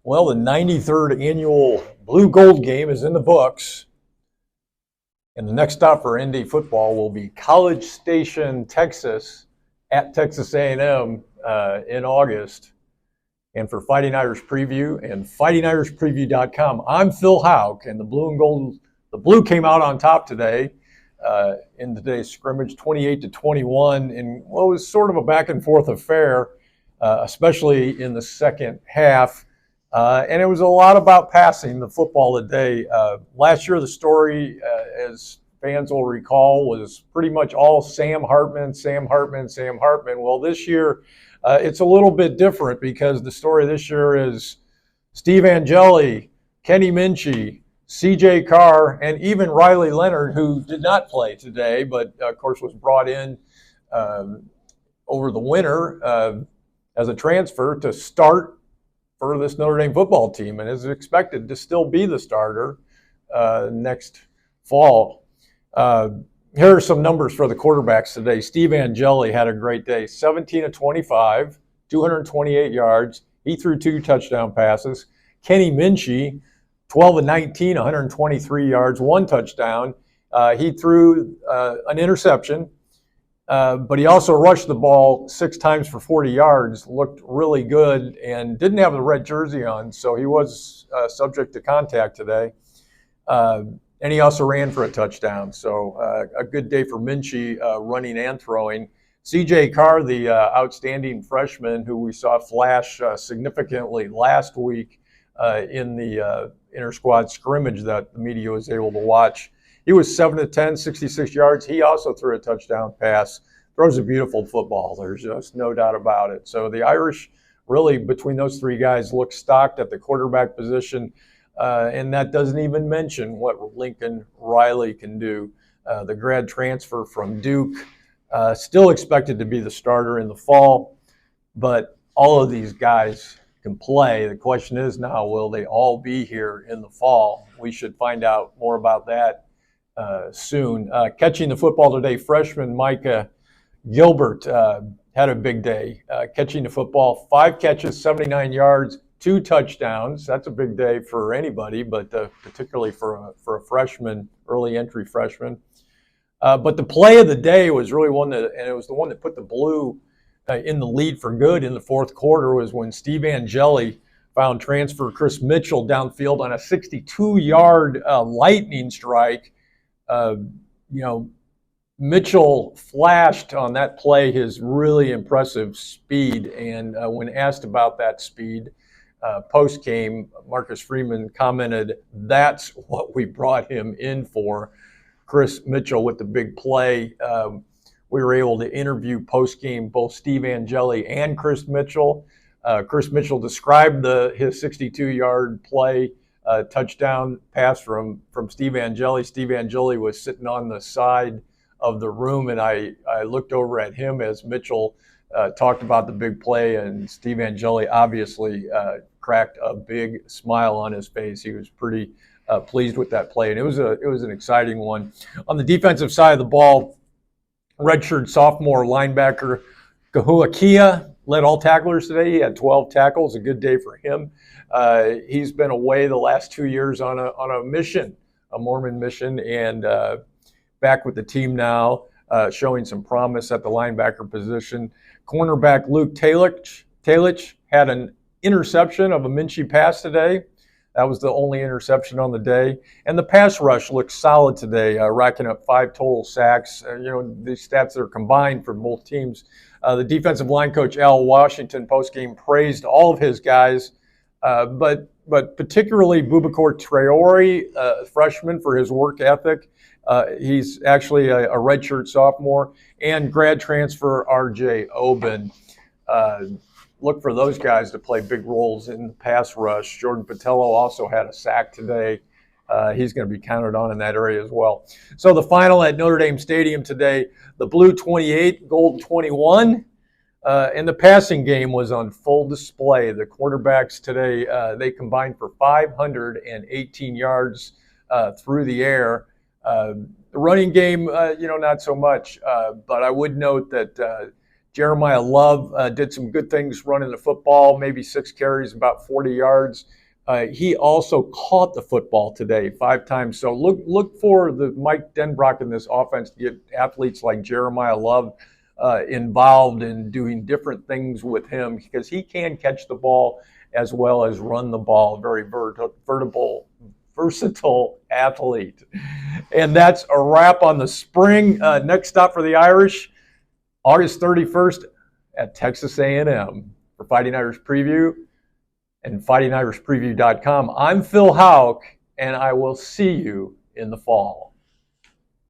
Well, the 93rd annual Blue Gold game is in the books, and the next stop for ND football will be College Station, Texas, at Texas A&M in August. And for Fighting Irish Preview and FightingIrishPreview.com, I'm Phil Houk, and the Blue came out on top today in today's scrimmage, 28-21, in what was sort of a back and forth affair, especially in the second half. And it was a lot about passing the football today. Last year, the story, as fans will recall, was pretty much all Sam Hartman. Well, this year, it's a little bit different because the story this year is Steve Angeli, Kenny Minchey, C.J. Carr, and even Riley Leonard, who did not play today, but of course was brought in over the winter as a transfer to start for this Notre Dame football team, and is expected to still be the starter next fall. Here are some numbers for the quarterbacks today. Steve Angeli had a great day, 17 of 25, 228 yards. He threw 2 touchdown passes. Kenny Minchey, 12 of 19, 123 yards, 1 touchdown. He threw an interception, but he also rushed the ball 6 times for 40 yards, looked really good, and didn't have the red jersey on, so he was subject to contact today. And he also ran for a touchdown, so a good day for Minchey running and throwing. C.J. Carr, the outstanding freshman who we saw flash significantly last week in the inter-squad scrimmage that the media was able to watch. He was 7 of 10, 66 yards. He also threw a touchdown pass. Throws a beautiful football. There's just no doubt about it. So the Irish, really, between those 3 guys, look stocked at the quarterback position. And that doesn't even mention what Lincoln Riley can do. The grad transfer from Duke, still expected to be the starter in the fall. But all of these guys can play. The question is now, will they all be here in the fall? We should find out more about that soon. Catching the football today, freshman Micah Gilbert had a big day. Catching the football, 5 catches, 79 yards, 2 touchdowns. That's a big day for anybody, but particularly for a freshman, early entry freshman. But the play of the day was really one that, and it was the one that put the Blue in the lead for good in the fourth quarter, was when Steve Angeli found transfer Chris Mitchell downfield on a 62-yard lightning strike. Mitchell flashed on that play his really impressive speed, and when asked about that speed post-game, Marcus Freeman commented, "That's what we brought him in for." Chris Mitchell with the big play. We were able to interview post-game both Steve Angeli and Chris Mitchell. Chris Mitchell described his 62-yard play touchdown pass from Steve Angeli. Steve Angeli was sitting on the side of the room, and I looked over at him as Mitchell talked about the big play, and Steve Angeli obviously cracked a big smile on his face. He was pretty pleased with that play, and it was an exciting one. On the defensive side of the ball, redshirt sophomore linebacker Kahuakia led all tacklers today. He had 12 tackles, a good day for him. He's been away the last 2 years on a mission, a Mormon mission, and back with the team now, showing some promise at the linebacker position. Cornerback Luke Talich had an interception of a Minchey pass today. That was the only interception on the day. And the pass rush looked solid today, racking up 5 total sacks. These stats that are combined for both teams. The defensive line coach, Al Washington, postgame praised all of his guys, but particularly Boubacar Traore, freshman, for his work ethic. He's actually a redshirt sophomore, and grad transfer R.J. Oben. Look for those guys to play big roles in the pass rush. Jordan Patello also had a sack today. He's going to be counted on in that area as well. So the final at Notre Dame Stadium today, the Blue 28, Gold 21. And the passing game was on full display. The quarterbacks today, they combined for 518 yards through the air. The running game, not so much. But I would note that Jeremiah Love did some good things running the football, maybe 6 carries, about 40 yards. He also caught the football today 5 times. So look for the Mike Denbrock in this offense to get athletes like Jeremiah Love involved in doing different things with him, because he can catch the ball as well as run the ball. Very versatile athlete. And that's a wrap on the spring. Next stop for the Irish, August 31st at Texas A&M for Fighting Irish Preview and fightingirishpreview.com. I'm Phil Houk, and I will see you in the fall.